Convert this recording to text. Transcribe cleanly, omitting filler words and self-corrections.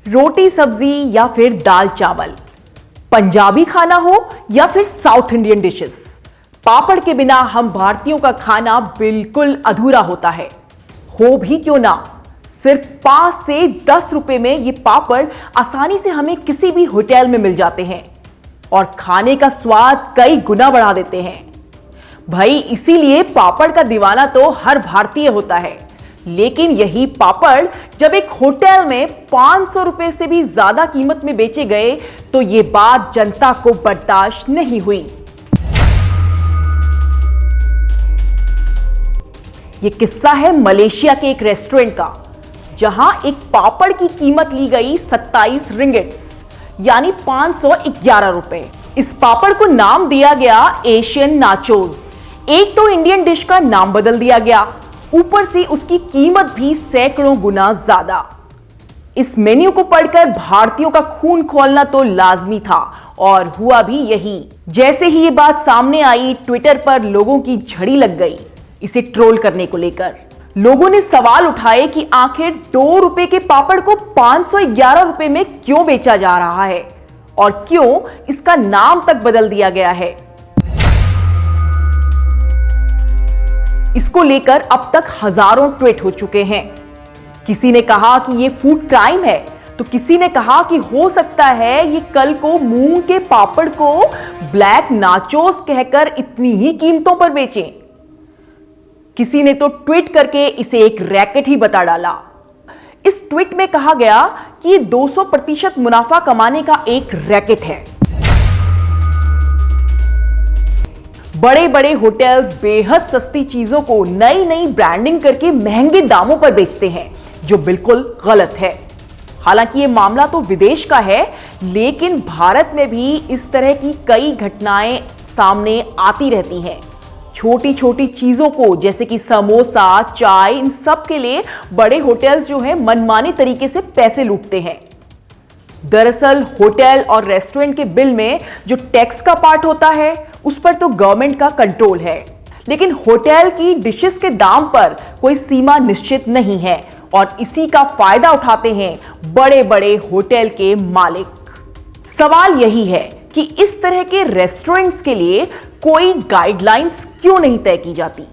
रोटी सब्जी या फिर दाल चावल, पंजाबी खाना हो या फिर साउथ इंडियन डिशेस, पापड़ के बिना हम भारतीयों का खाना बिल्कुल अधूरा होता है। हो भी क्यों ना, सिर्फ 5 से 10 रुपए में ये पापड़ आसानी से हमें किसी भी होटल में मिल जाते हैं और खाने का स्वाद कई गुना बढ़ा देते हैं। भाई इसीलिए पापड़ का दीवाना तो हर भारतीय होता है। लेकिन यही पापड़ जब एक होटल में 500 रुपए से भी ज्यादा कीमत में बेचे गए तो ये बात जनता को बर्दाश्त नहीं हुई। ये किस्सा है मलेशिया के एक रेस्टोरेंट का, जहां एक पापड़ की कीमत ली गई 27 रिंगिट्स यानी 511 रुपए। इस पापड़ को नाम दिया गया एशियन नाचोस। एक तो इंडियन डिश का नाम बदल दिया गया, ऊपर से उसकी कीमत भी सैकड़ों गुना ज्यादा। इस मेन्यू को पढ़कर भारतीयों का खून खौलना तो लाजमी था और हुआ भी यही। जैसे ही ये बात सामने आई, ट्विटर पर लोगों की झड़ी लग गई इसे ट्रोल करने को लेकर। लोगों ने सवाल उठाए कि आखिर 2 रुपए के पापड़ को 511 रुपए में क्यों बेचा जा रहा है और क्यों इसका नाम तक बदल दिया गया है। इसको लेकर अब तक हजारों ट्वीट हो चुके हैं। किसी ने कहा कि ये फूड क्राइम है, तो किसी ने कहा कि हो सकता है ये कल को मूंग के पापड़ को ब्लैक नाचोस कहकर इतनी ही कीमतों पर बेचें। किसी ने तो ट्वीट करके इसे एक रैकेट ही बता डाला। इस ट्वीट में कहा गया कि ये 200% मुनाफा कमाने का एक रैकेट है। बड़े बड़े होटल्स बेहद सस्ती चीजों को नई नई ब्रांडिंग करके महंगे दामों पर बेचते हैं, जो बिल्कुल गलत है। हालांकि ये मामला तो विदेश का है, लेकिन भारत में भी इस तरह की कई घटनाएं सामने आती रहती हैं। छोटी छोटी चीजों को जैसे कि समोसा, चाय, इन सब के लिए बड़े होटल्स जो है मनमानी तरीके से पैसे लूटते हैं। दरअसल होटल और रेस्टोरेंट के बिल में जो टैक्स का पार्ट होता है उस पर तो गवर्नमेंट का कंट्रोल है, लेकिन होटल की डिशेस के दाम पर कोई सीमा निश्चित नहीं है और इसी का फायदा उठाते हैं बड़े बड़े होटल के मालिक। सवाल यही है कि इस तरह के रेस्टोरेंट्स के लिए कोई गाइडलाइंस क्यों नहीं तय की जाती।